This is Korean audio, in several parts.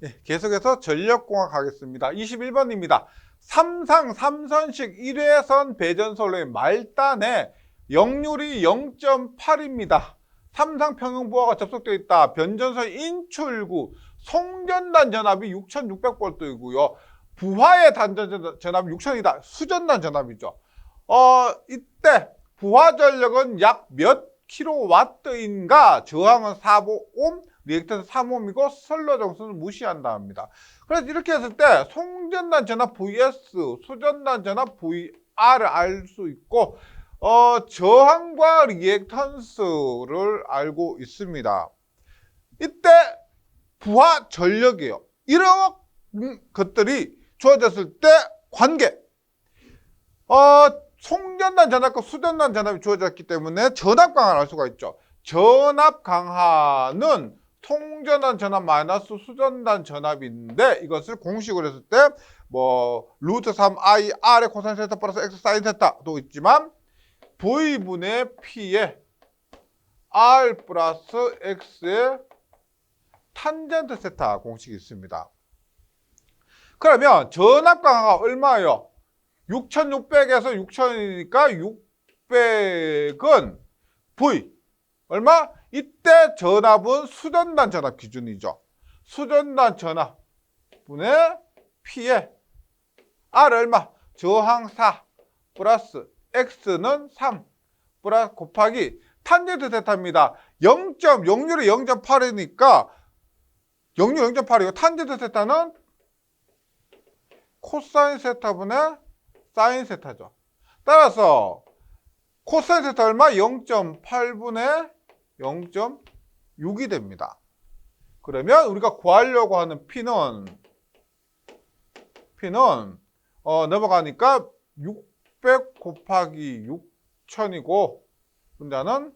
예, 계속해서 전력공학 하겠습니다. 21번입니다. 삼성 삼선식 1회선 배전솔로의 말단에 역률이 0.8입니다. 삼상 평형부하가 접속되어 있다. 변전소 인출구 송전단 전압이 6600V이고요. 부하의 단전 전압이 6000이다. 수전단 전압이죠. 이때 부하 전력은 약 몇 킬로와트인가? 저항은 4옴, 리액턴스 3옴이고 선로 정수는 무시한다 합니다. 그래서 이렇게 했을 때 송전단 전압 vs 수전단 전압 VR을 알 수 있고 저항과 리액턴스를 알고 있습니다. 이때 부하 전력이에요. 이런 것들이 주어졌을 때 관계. 송전단 전압과 수전단 전압이 주어졌기 때문에 전압 강하를 알 수가 있죠. 전압 강하는 송전단 전압 마이너스 수전단 전압이 있는데 이것을 공식으로 했을 때 뭐 루트 3 I R의 코사인 세타 플러스 X 사인 세타도 있지만 V분의 P에 R 플러스 X의 탄젠트 세타 공식이 있습니다. 그러면 전압 강하가 얼마예요? 6600에서 6000이니까 600은 V 얼마? 이때 전압은 수전단 전압 기준이죠. 수전단 전압 분의 P에 R 얼마? 저항 4 플러스 X는 3 플러스 곱하기 탄젠트 세타입니다. 역률이 0.8이니까 역률 0.8이고 탄젠트 세타는 코사인 세타분의 사인 세타죠. 따라서 코사인 세타 얼마? 0.8분의 0.6이 됩니다. 그러면 우리가 구하려고 하는 P는 넘어가니까 600 곱하기 6000이고 분자는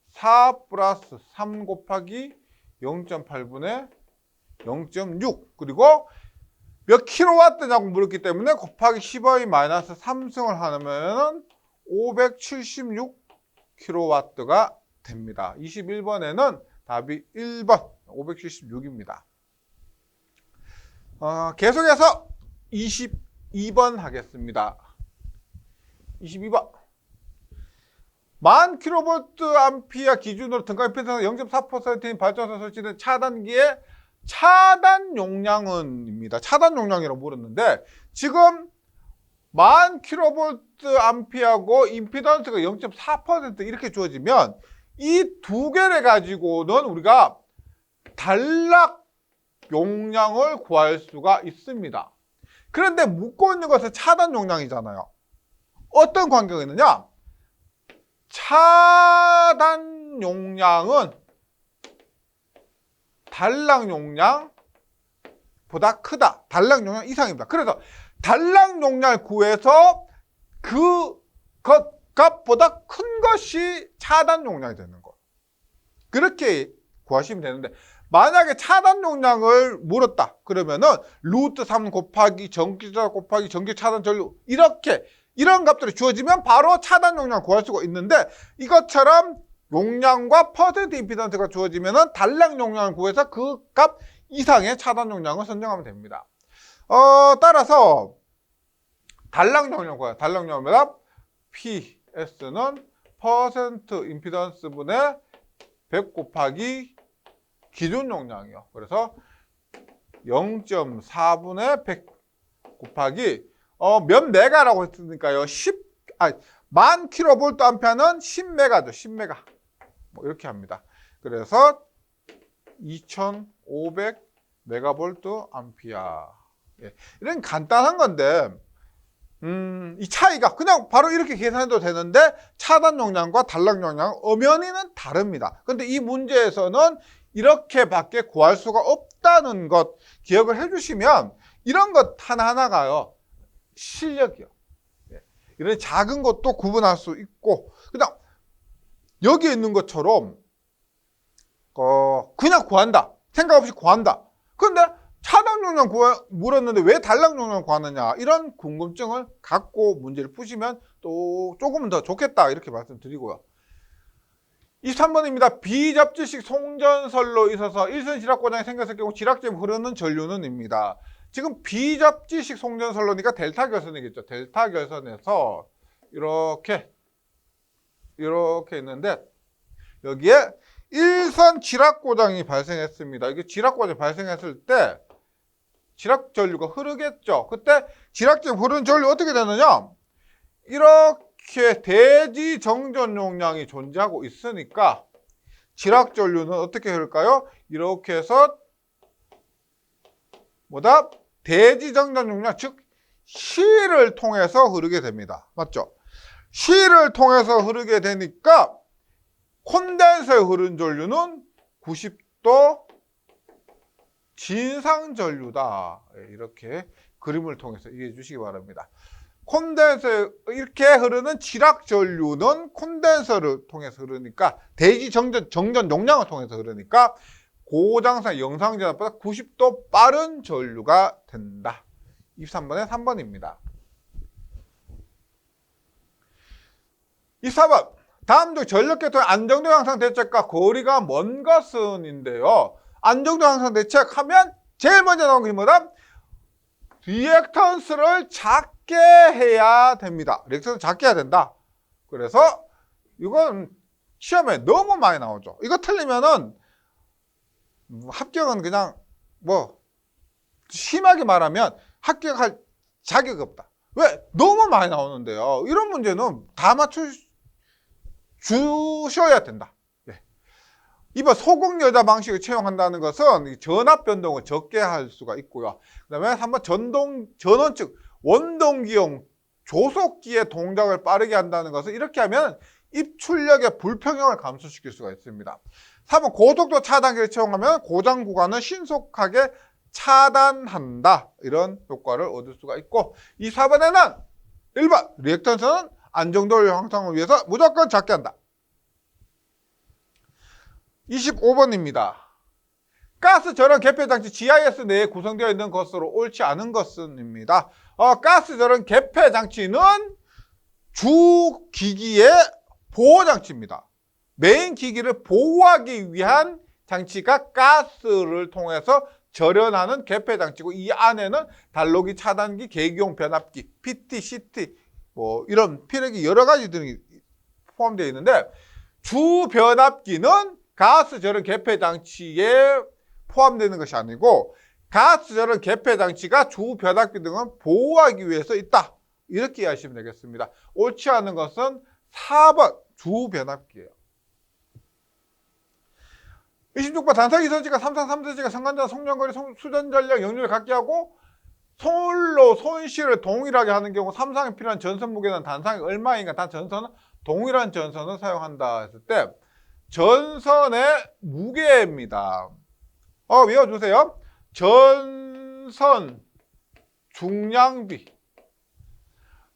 4 플러스 3 곱하기 0.8분의 0.6 그리고 몇 킬로와트냐고 물었기 때문에 곱하기 10의 마이너스 3승을 하면 576 킬로와트가 됩니다. 21번에는 답이 1번 576입니다. 계속해서 22번 하겠습니다. 22번 1000kV 암피아 기준으로 등가 임피던스 0.4%인 발전소 설치된 차단기의 차단 용량은입니다. 차단 용량이라고 물었는데 지금 1000kV 암피하고 임피던스가 0.4% 이렇게 주어지면 이 두 개를 가지고는 우리가 단락 용량을 구할 수가 있습니다. 그런데 묻고 있는 것은 차단 용량이잖아요. 어떤 관계가 있느냐? 차단 용량은 단락 용량보다 크다. 단락 용량 이상입니다. 그래서 단락 용량을 구해서 그 값보다 큰 것이 차단 용량이 되는 거. 그렇게 구하시면 되는데 만약에 차단 용량을 물었다. 그러면은 루트 3 곱하기 전기차 곱하기 전기 차단 전류 이렇게 이런 값들이 주어지면 바로 차단 용량을 구할 수가 있는데 이것처럼 용량과 퍼센트 임피던스가 주어지면은 단락 용량을 구해서 그 값 이상의 차단 용량을 선정하면 됩니다. 따라서 단락 용량 구해요. 단락 용량입니다. PS는 퍼센트 임피던스 분의 100 곱하기 기준 용량이요. 그래서 0.4분의 100 곱하기 몇 메가라고 했으니까요. 10,000kV 암페어는 10메가죠. 10메가. 뭐 이렇게 합니다. 그래서 2500 메가볼트 암피아. 예. 이런 간단한 건데 이 차이가 그냥 바로 이렇게 계산해도 되는데 차단 용량과 단락 용량 엄연히는 다릅니다. 근데 이 문제에서는 이렇게밖에 구할 수가 없다는 것 기억을 해주시면 이런 것 하나하나가요. 실력이요. 예. 이런 작은 것도 구분할 수 있고 그다음 여기에 있는 것처럼 그냥 구한다. 생각 없이 구한다. 그런데 차단 용량 물었는데 왜 단락 용량 구하느냐 이런 궁금증을 갖고 문제를 푸시면 또 조금 더 좋겠다 이렇게 말씀드리고요. 23번입니다. 비접지식 송전설로 있어서 일선 지락고장이 생겼을 경우 지락점이 흐르는 전류는입니다. 지금 비접지식 송전설로니까 델타 결선이겠죠. 델타 결선에서 이렇게 있는데 여기에 일선 지락고장이 발생했습니다. 이게 지락고장이 발생했을 때 지락전류가 흐르겠죠. 그때 지락점 흐르는 전류 어떻게 되느냐? 이렇게 대지 정전 용량이 존재하고 있으니까 지락전류는 어떻게 흐를까요? 이렇게 해서 뭐다? 대지 정전 용량, 즉 C를 통해서 흐르게 됩니다. 맞죠? C를 통해서 흐르게 되니까 콘덴서에 흐른 전류는 90도 진상전류다. 이렇게 그림을 통해서 이해해 주시기 바랍니다. 콘덴서에 이렇게 흐르는 지락전류는 콘덴서를 통해서 흐르니까 대지 정전 용량을 통해서 흐르니까 고장상 영상전압보다 90도 빠른 전류가 된다. 23번에 3번입니다. 24번. 다음 중 전력계통의 안정도 향상 대책과 거리가 먼 것은인데요. 안정도 향상 대책하면 제일 먼저 나오는 게 뭐다? 리액턴스를 작게 해야 됩니다. 리액턴스 작게 해야 된다. 그래서 이건 시험에 너무 많이 나오죠. 이거 틀리면은 합격은 그냥 뭐 심하게 말하면 합격할 자격이 없다. 왜? 너무 많이 나오는데요. 이런 문제는 다 주셔야 된다. 네. 이번 소극여자 방식을 채용한다는 것은 전압 변동을 적게 할 수가 있고요. 그 다음에 한번 전원측 원동기용 조속기의 동작을 빠르게 한다는 것은 이렇게 하면 입출력의 불평형을 감소시킬 수가 있습니다. 3번 고속도 차단기를 채용하면 고장 구간을 신속하게 차단한다. 이런 효과를 얻을 수가 있고, 이 4번에는 1번 리액턴스는 안정도 향상을 위해서 무조건 작게 한다. 25번입니다. 가스 절연 개폐 장치 GIS 내에 구성되어 있는 것으로 옳지 않은 것은입니다. 가스 절연 개폐 장치는 주 기기의 보호 장치입니다. 메인 기기를 보호하기 위한 장치가 가스를 통해서 절연하는 개폐 장치고, 이 안에는 달로기, 차단기, 계기용 변압기, PT, CT 뭐 이런 피력이 여러 가지들이 포함되어 있는데, 주 변압기는 가스 절연 개폐 장치에 포함되는 것이 아니고 가스 절연 개폐 장치가 주 변압기 등을 보호하기 위해서 있다. 이렇게 이해하시면 되겠습니다. 옳지 않은 것은 4번 주 변압기예요. 26번 단상 2선지가 3상 3선지가 상관전 성전거리 수전전력 역률을 갖게 하고 솔로 손실을 동일하게 하는 경우 3상에 필요한 전선 무게는 단상이 얼마인가? 단 전선은 동일한 전선을 사용한다 했을 때 전선의 무게입니다. 외워주세요. 전선 중량비.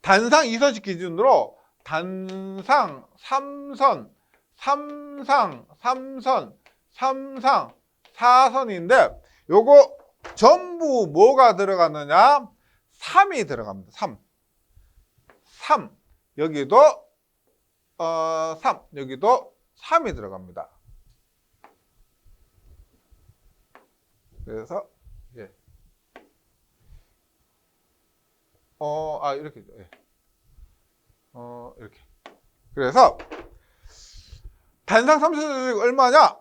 단상 2선식 기준으로 단상 3선, 3상 3선, 3상 4선인데 요거 전부 뭐가 들어가느냐? 3이 들어갑니다. 3. 여기도 3. 여기도 3이 들어갑니다. 그래서 예. 이렇게 예. 이렇게. 그래서 단상 3선식 얼마냐?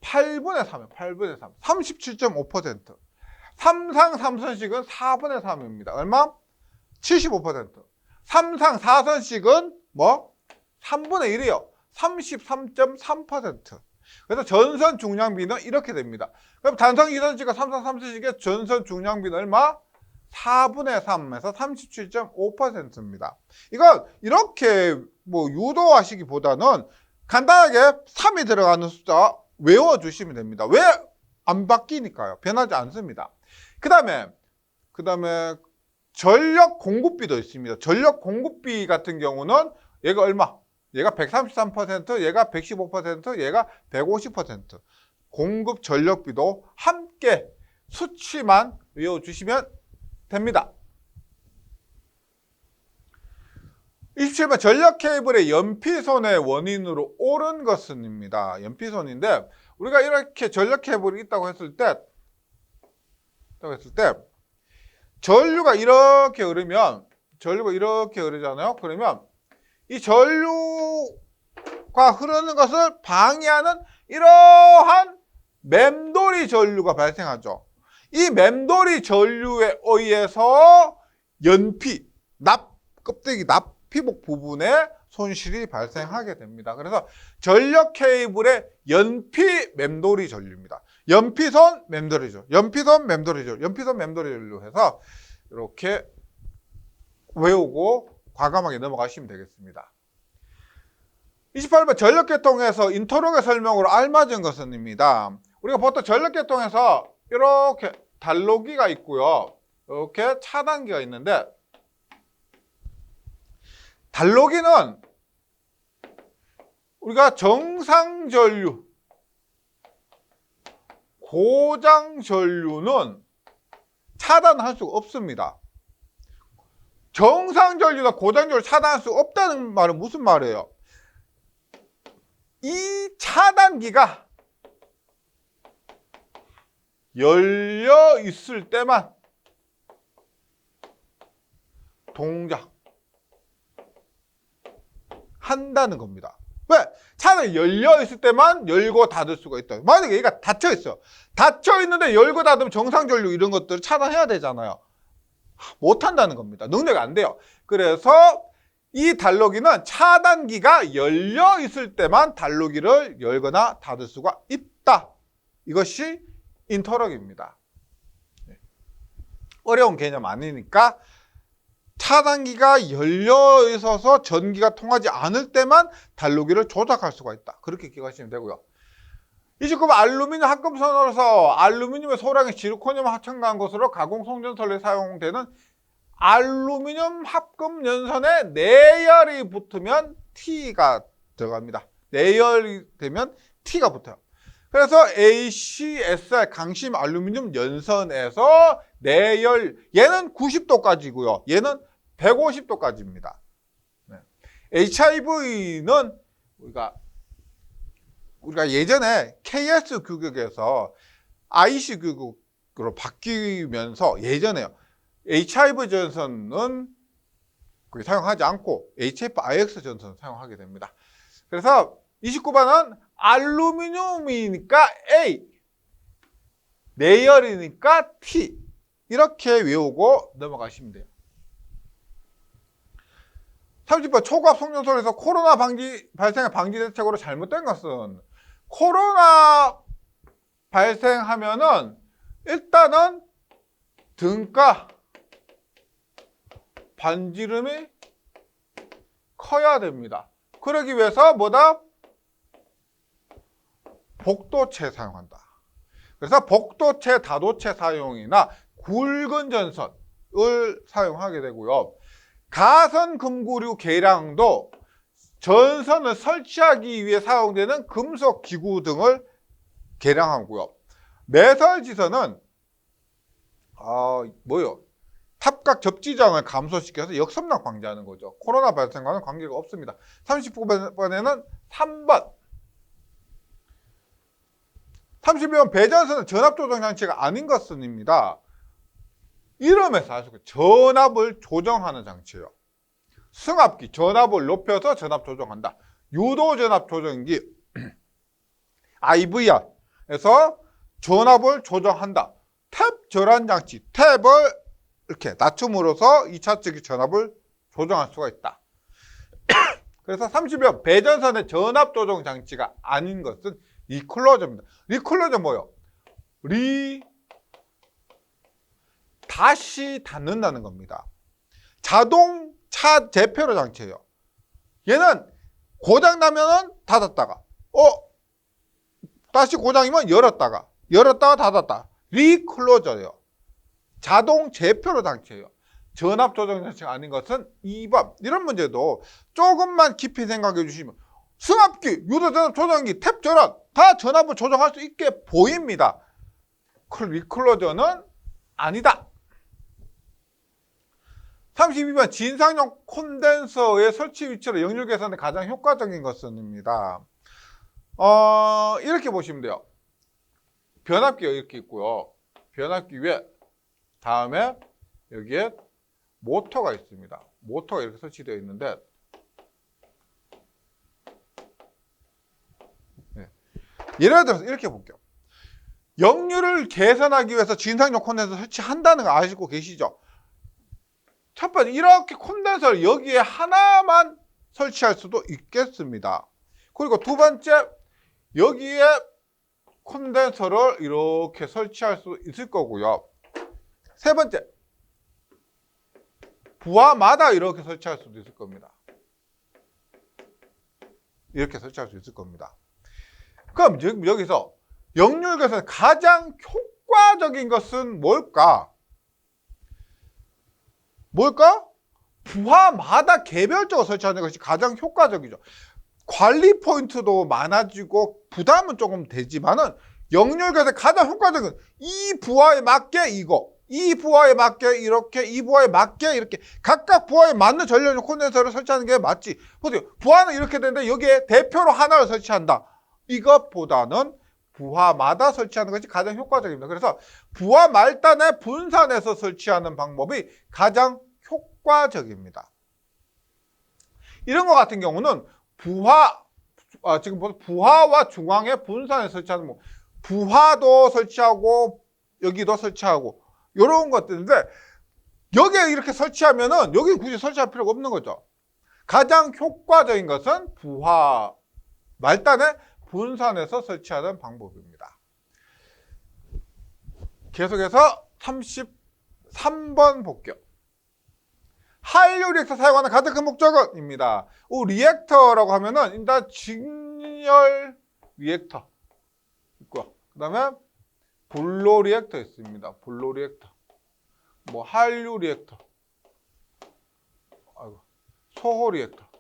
8분의 3이에요. 8분의 3. 37.5%. 3상 3선식은 4분의 3입니다. 얼마? 75%. 3상 4선식은 뭐? 3분의 1이에요. 33.3%. 그래서 전선 중량비는 이렇게 됩니다. 그럼 단상 2선식과 3상 3선식의 전선 중량비는 얼마? 4분의 3에서 37.5%입니다. 이건 이렇게 뭐 유도하시기보다는 간단하게 3이 들어가는 숫자 외워주시면 됩니다. 왜? 안 바뀌니까요. 변하지 않습니다. 그 다음에 전력 공급비도 있습니다. 전력 공급비 같은 경우는 얘가 얼마? 얘가 133%, 얘가 115%, 얘가 150%. 공급 전력비도 함께 수치만 외워주시면 됩니다. 27번 전력 케이블의 연피선의 원인으로 옳은 것은입니다. 연피선인데 우리가 이렇게 전력 케이블이 있다고 했을 때 전류가 이렇게 흐르면 전류가 이렇게 흐르잖아요. 그러면 이 전류가 흐르는 것을 방해하는 이러한 맴돌이 전류가 발생하죠. 이 맴돌이 전류에 의해서 연피, 껍데기 납피복 부분에 손실이 발생하게 됩니다. 그래서 전력 케이블의 연피 맴돌이 전류입니다. 연피선 맴돌이 전류, 연피선 맴돌이 전류, 연피선 맴돌이 전류 해서 이렇게 외우고 과감하게 넘어가시면 되겠습니다. 28번 전력계통에서 인터록의 설명으로 알맞은 것은입니다. 우리가 보통 전력계통에서 이렇게 단로기가 있고요. 이렇게 차단기가 있는데 단로기는 우리가 정상전류, 고장전류는 차단할 수가 없습니다. 정상전류나 고장전류 차단할 수 없다는 말은 무슨 말이에요? 이 차단기가 열려 있을 때만 동작 한다는 겁니다. 왜? 차단이 열려 있을 때만 열고 닫을 수가 있다. 만약에 얘가 닫혀 있어요. 닫혀 있는데 열고 닫으면 정상전류 이런 것들을 차단해야 되잖아요. 못 한다는 겁니다. 능력이 안 돼요. 그래서 이 단로기는 차단기가 열려 있을 때만 단로기를 열거나 닫을 수가 있다. 이것이 인터럭입니다. 어려운 개념 아니니까 차단기가 열려 있어서 전기가 통하지 않을 때만 단로기를 조작할 수가 있다. 그렇게 기억하시면 되고요. 29번 알루미늄 합금선으로서 알루미늄의 소량이 지르코늄을 첨가한 것으로 가공 송전설에 사용되는 알루미늄 합금 연선에 내열이 붙으면 T가 들어갑니다. 내열이 되면 T가 붙어요. 그래서 ACSR 강심 알루미늄 연선에서 내열, 얘는 90도까지고요. 얘는 150도까지입니다. HIV는 우리가 예전에 KS 규격에서 IC 규격으로 바뀌면서 예전에요. HIV 전선은 사용하지 않고 HF-IX 전선을 사용하게 됩니다. 그래서 29번은 알루미늄이니까 A, 내열이니까 T 이렇게 외우고 넘어가시면 돼요. 30번 초고압 송전솔에서 코로나 발생의 방지 대책으로 잘못된 것은 코로나 발생하면은 일단은 등가 반지름이 커야 됩니다. 그러기 위해서 뭐다? 복도체 사용한다. 그래서 복도체, 다도체 사용이나 굵은 전선을 사용하게 되고요. 가선 금구류 계량도 전선을 설치하기 위해 사용되는 금속 기구 등을 계량하고요. 매설지선은 탑각 접지장을 감소시켜서 역섬락 방지하는 거죠. 코로나 발생과는 관계가 없습니다. 39번에는 3번. 31번 배전선은 전압조정 장치가 아닌 것은입니다. 이름에서 알 수 있고 전압을 조정하는 장치예요. 승합기, 전압을 높여서 전압 조정한다. 유도 전압 조정기 IVR에서 전압을 조정한다. 탭 절한 장치, 탭을 이렇게 낮춤으로써 2차측의 전압을 조정할 수가 있다. 그래서 30번 배전선의 전압 조정 장치가 아닌 것은 리클로저입니다. 리클로저 뭐예요? 다시 닫는다는 겁니다. 자동차 제표로 장치예요. 얘는 고장 나면은 닫았다가 다시 고장이면 열었다가 닫았다. 리클로저예요. 자동 제표로 장치예요. 전압 조정 장치가 아닌 것은 2번. 이런 문제도 조금만 깊이 생각해 주시면 승합기, 유도전압 조정기, 탭 절한 다 전압을 조정할 수 있게 보입니다. 리클로저는 아니다. 32번 진상용 콘덴서의 설치 위치로 역률 계산에 가장 효과적인 것은입니다. 이렇게 보시면 돼요. 변압기가 이렇게 있고요. 변압기 위에 다음에 여기에 모터가 있습니다. 모터가 이렇게 설치되어 있는데 예를 들어서 이렇게 볼게요. 역률을 계산하기 위해서 진상용 콘덴서 설치한다는 거 아시고 계시죠? 첫 번째, 이렇게 콘덴서를 여기에 하나만 설치할 수도 있겠습니다. 그리고 두 번째, 여기에 콘덴서를 이렇게 설치할 수 있을 거고요. 세 번째, 부하마다 이렇게 설치할 수도 있을 겁니다. 이렇게 설치할 수 있을 겁니다. 그럼 여기서 역률 계산의 가장 효과적인 것은 뭘까? 부하마다 개별적으로 설치하는 것이 가장 효과적이죠. 관리 포인트도 많아지고 부담은 조금 되지만은 역률 계산의 가장 효과적인 건 이 부하에 맞게 이거, 이 부하에 맞게 이렇게, 이 부하에 맞게 이렇게 각각 부하에 맞는 전력용 콘덴서를 설치하는 게 맞지. 보세요. 부하는 이렇게 되는데 여기에 대표로 하나를 설치한다. 이것보다는 부하마다 설치하는 것이 가장 효과적입니다. 그래서 부하 말단에 분산해서 설치하는 방법이 가장 효과적입니다. 이런 것 같은 경우는 지금 보세요. 부하와 중앙에 분산해서 설치하는 뭐 부하도 설치하고 여기도 설치하고 이런 것들인데 여기에 이렇게 설치하면은 여기 굳이 설치할 필요가 없는 거죠. 가장 효과적인 것은 부하 말단에 분산해서 설치하는 방법입니다. 계속해서 33번 볼게요. 한류 리액터 사용하는 가장 큰 목적은? 입니다. 리액터라고 하면은 일단 직렬 리액터 있고요. 그 다음에 불로 리액터 있습니다. 불로 리액터. 뭐 한류 리액터. 소호 리액터.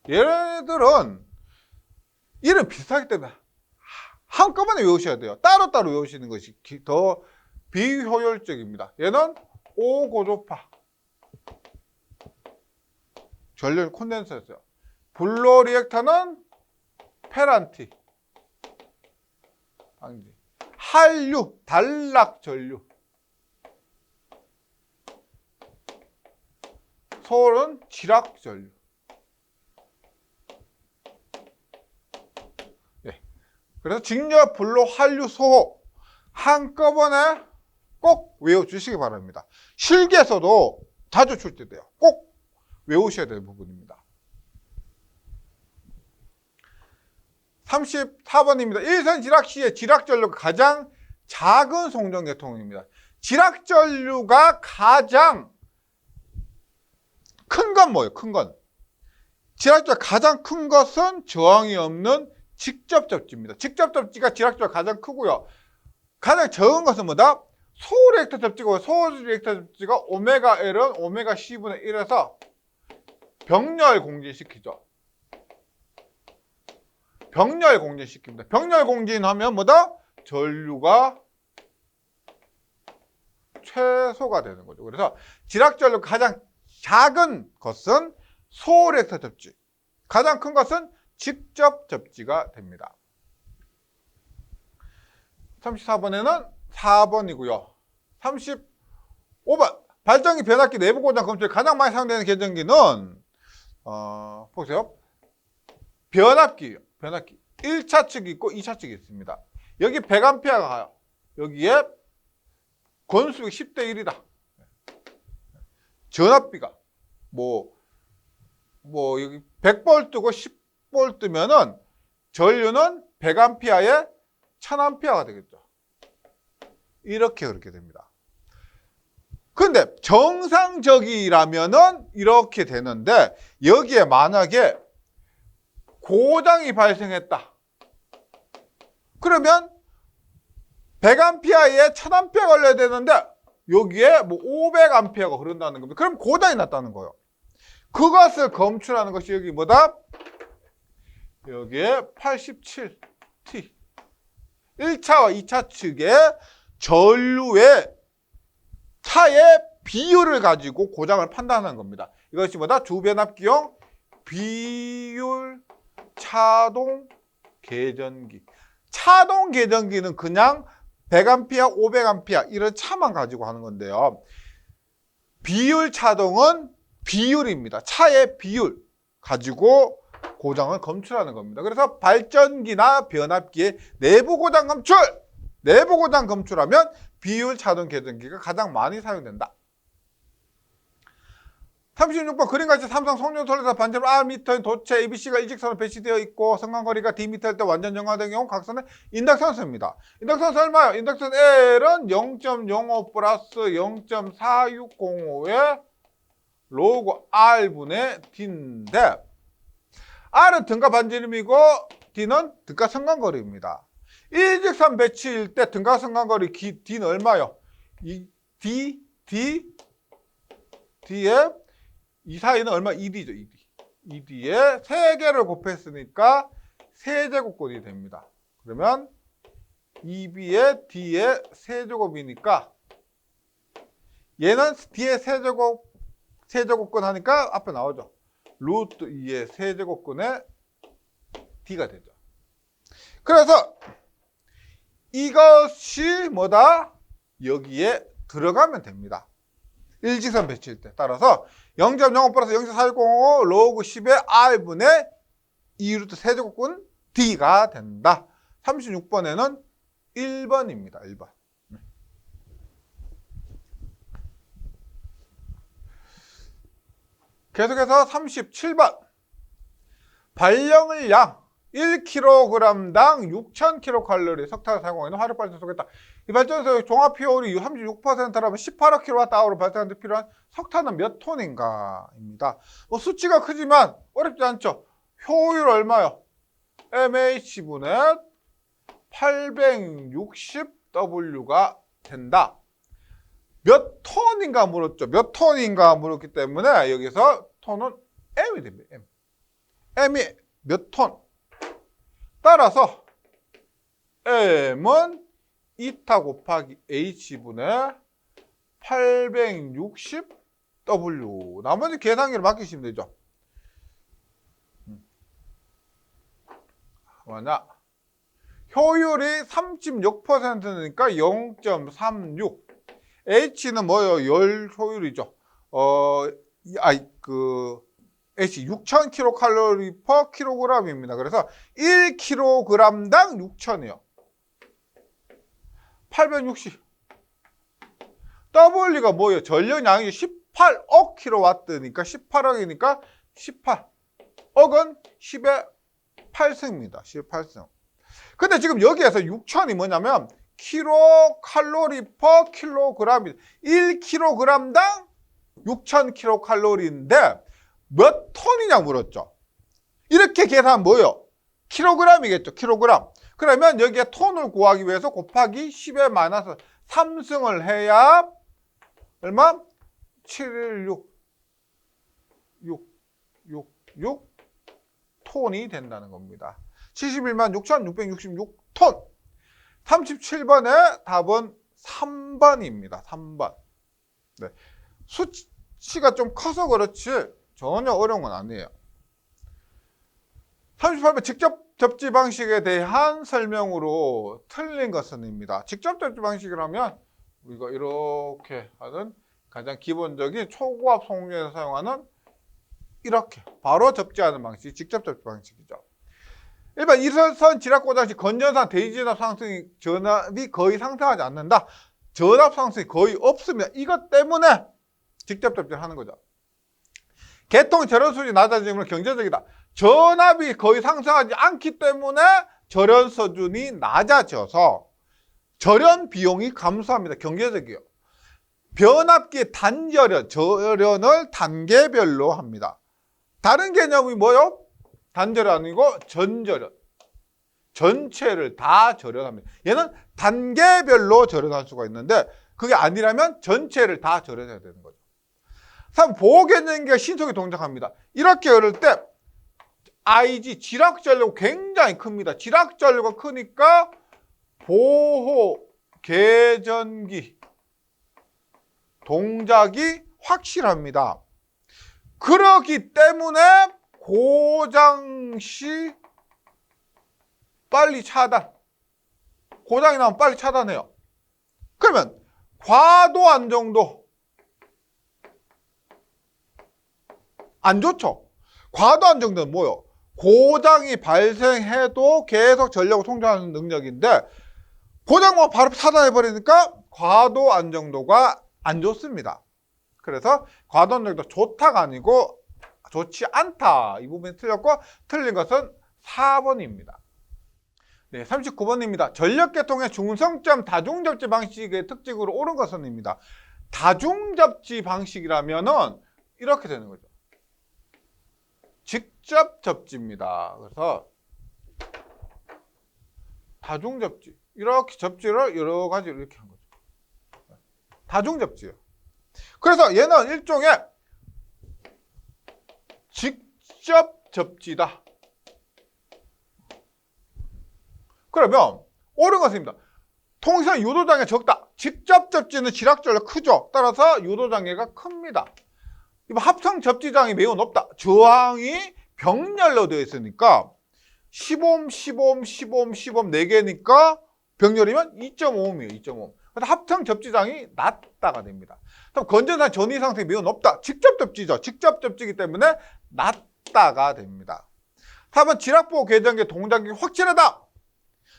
얘네들은 이름 비슷하기 때문에 한꺼번에 외우셔야 돼요. 따로따로 외우시는 것이 더 비효율적입니다. 얘는 오고조파 전력 콘덴서였어요. 불로 리액터는 페란티 한류 단락 전류 소홀은 지락 전류. 그래서 직렬, 불로, 한류, 소호 한꺼번에 꼭 외워주시기 바랍니다. 실기에서도 자주 출제돼요. 꼭 외우셔야 될 부분입니다. 34번입니다. 일선 지락 시의 지락 전류가 가장 작은 송전 계통입니다. 지락 전류가 가장 큰 건 뭐예요? 큰 건. 지락 전류가 가장 큰 것은 저항이 없는 직접 접지입니다. 직접 접지가 지락 전류가 가장 크고요. 가장 적은 것은 뭐다? 소리액터 접지고 소리액터 접지가 오메가 L은 오메가 C분의 1에서 병렬 공진시키죠. 병렬 공진시킵니다. 병렬 공진하면 뭐다? 전류가 최소가 되는 거죠. 그래서 지락 전류가 가장 작은 것은 소리액터 접지. 가장 큰 것은 직접 접지가 됩니다. 34번에는 4번이고요. 35번. 발전기 변압기 내부 고장 검출에 가장 많이 사용되는 계전기는 보세요. 변압기예요. 변압기. 1차 측이 있고 2차 측이 있습니다. 여기 100A가 가요. 여기에 건수가 10대 1이다. 전압비가 여기 100V고 10V면은 전류는 100A에 1000A가 되겠죠. 이렇게 그렇게 됩니다. 근데 정상적이라면은 이렇게 되는데 여기에 만약에 고장이 발생했다. 그러면 100A에 1000A 걸려야 되는데 여기에 500A가 흐른다는 겁니다. 그럼 고장이 났다는 거예요. 그것을 검출하는 것이 여기 뭐다? 여기에 87T. 1차와 2차 측의 전류의 차의 비율을 가지고 고장을 판단하는 겁니다. 이것이 뭐다? 주변압기용 비율 차동 계전기. 차동 계전기는 그냥 100A, 500A 이런 차만 가지고 하는 건데요. 비율 차동은 비율입니다. 차의 비율 가지고 고장을 검출하는 겁니다. 그래서 발전기나 변압기의 내부 고장 검출! 내부 고장 검출하면 비율 차동 계전기가 가장 많이 사용된다. 36번 그림같이 삼성 송전솔루션 반지름 Rm인 도체 ABC가 일직선으로 배치되어 있고 성간거리가 Dm일 때 완전 정화된 경우 각선은 인덕선수입니다. 인덕선수 얼마요? 인덕선 L은 0.05 플러스 0.4605의 로그 R분의 D인데 R은 등가 반지름이고 D는 등가 성간거리입니다. 일직선 배치일 때 등가 성간거리 D는 얼마요? D의 이 사이는 얼마? 2D죠, 2D. 2D에 3개를 곱했으니까 세제곱권이 됩니다. 그러면 2B에 D의 세제곱이니까 얘는 D의 세제곱권 하니까 앞에 나오죠. 루트 2의 세제곱권에 D가 되죠. 그래서 이것이 뭐다? 여기에 들어가면 됩니다. 일직선 배치일 때. 따라서 0.05 플러스 0.4605 로그 10의 R분의 2루트 세제곱권 D가 된다. 36번에는 1번입니다. 1번. 계속해서 37번. 발령을 양 1kg당 6,000kcal 석탄을 사용하는 화력발전소 쏘겠다. 이 발전소의 종합 효율이 36%라면 18kWh로 발전하는데 필요한 석탄은 몇 톤인가입니다. 수치가 크지만 어렵지 않죠. 효율 얼마요? MH분의 860W가 된다. 몇 톤인가 물었죠. 몇 톤인가 물었기 때문에 여기서 톤은 M이 됩니다. M. M이 몇 톤? 따라서 M은 2타 곱하기 H분의 860W. 나머지 계산기를 맡기시면 되죠. 뭐냐? 효율이 36%니까 0.36. H는 뭐예요? 열 효율이죠. H 6,000kcal per kg입니다. 그래서 1kg당 6,000이요. 860. W가 뭐예요? 전력량이 18억 kW니까 18억이니까 18억은 10의 8승입니다. 10의 8승. 근데 지금 여기에서 6,000이 뭐냐면 kcal per kg입니다. 1kg당 6,000kcal인데 몇 톤이냐 물었죠. 이렇게 계산하면 뭐예요? 킬로그램이겠죠. 킬로그램. 그러면 여기에 톤을 구하기 위해서 곱하기 10에 마이너스 3승을 해야 얼마? 716 톤이 된다는 겁니다. 71만 6,666톤. 37번의 답은 3번입니다. 3번. 네. 수치가 좀 커서 그렇지 전혀 어려운 건 아니에요. 38번 직접 접지 방식에 대한 설명으로 틀린 것은입니다. 직접 접지 방식이라면 우리가 이렇게 하는 가장 기본적인 초고압 송전에서 사용하는 이렇게 바로 접지하는 방식이 직접 접지 방식이죠. 일반 일선 지락 고장 시 건전상 대지 전압 상승이 전압이 거의 상승하지 않는다. 전압 상승이 거의 없습니다. 이것 때문에 직접 접지를 하는 거죠. 개통 절연 수준이 낮아지면 경제적이다. 전압이 거의 상승하지 않기 때문에 절연 수준이 낮아져서 절연 비용이 감소합니다. 경제적이요. 변압기의 단절연, 절연을 단계별로 합니다. 다른 개념이 뭐요? 단절연 아니고 전절연. 전체를 다 절연합니다. 얘는 단계별로 절연할 수가 있는데 그게 아니라면 전체를 다 절연해야 되는 거죠. 3. 보호개념기가 신속히 동작합니다. 이렇게 열을 때 IG 지락전류가 굉장히 큽니다. 지락전류가 크니까 보호 계전기 동작이 확실합니다. 그렇기 때문에 고장 시 빨리 차단. 고장이 나면 빨리 차단해요. 그러면 과도 안정도 안 좋죠. 과도 안정도는 뭐예요? 고장이 발생해도 계속 전력을 통제하는 능력인데 고장만 바로 차단해버리니까 과도 안정도가 안 좋습니다. 그래서 과도 안정도 좋다가 아니고 좋지 않다. 이 부분이 틀렸고 틀린 것은 4번입니다. 네, 39번입니다. 전력계통의 중성점 다중접지 방식의 특징으로 옳은 것은입니다. 다중접지 방식이라면은 이렇게 되는 거죠. 직접 접지입니다. 그래서 다중접지. 이렇게 접지를 여러 가지로 이렇게 한 거죠. 다중접지예요. 그래서 얘는 일종의 직접 접지다. 그러면 옳은 것입니다. 통상 유도장애 적다. 직접 접지는 지락전력 크죠. 따라서 유도장애가 큽니다. 합성 접지장이 매우 높다. 저항이 병렬로 되어 있으니까 10옴, 10옴, 10옴, 10옴 4개니까 병렬이면 2.5옴이에요. 2.5옴. 그래서 합성 접지장이 낮다가 됩니다. 그럼 건전한 전위 상승이 매우 높다. 직접 접지죠. 직접 접지이기 때문에 낮다가 됩니다. 4번 지락보호 계전기 동작이 확실하다.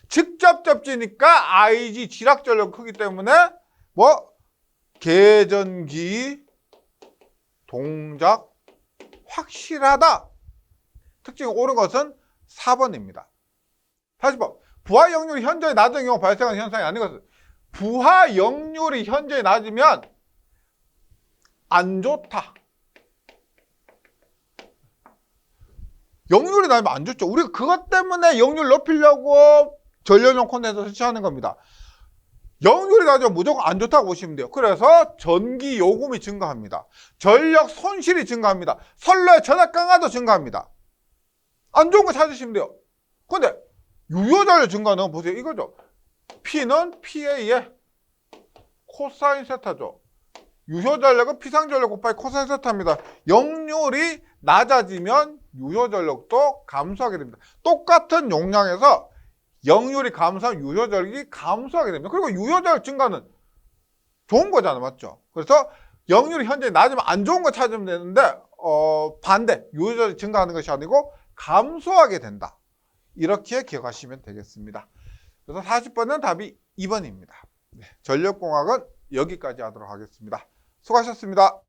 직접 접지니까 IG 지락 전력 크기 때문에 계전기 동작 확실하다. 특징이 옳은 것은 4번입니다. 40번. 부하 역률이 현저히 낮은 경우 발생하는 현상이 아닌 것은 부하 역률이 현저히 낮으면 안 좋다. 역률이 낮으면 안 좋죠. 우리가 그것 때문에 역률 높이려고 전력용 콘덴서 설치하는 겁니다. 역률이 낮으면 무조건 안 좋다고 보시면 돼요. 그래서 전기 요금이 증가합니다. 전력 손실이 증가합니다. 선로의 전압 강화도 증가합니다. 안 좋은 거 찾으시면 돼요. 근데 유효전력 증가는 보세요. 이거죠. P는 PA의 코사인 세타죠. 유효전력은 피상전력 곱하기 코사인 세타입니다. 역률이 낮아지면 유효전력도 감소하게 됩니다. 똑같은 용량에서 역률이 감소하면 유효전력이 감소하게 됩니다. 그리고 유효전력 증가는 좋은 거잖아요. 맞죠? 그래서 역률이 현재 낮으면 안 좋은 거 찾으면 되는데 반대, 유효전력이 증가하는 것이 아니고 감소하게 된다. 이렇게 기억하시면 되겠습니다. 그래서 40번은 답이 2번입니다. 네, 전력공학은 여기까지 하도록 하겠습니다. 수고하셨습니다.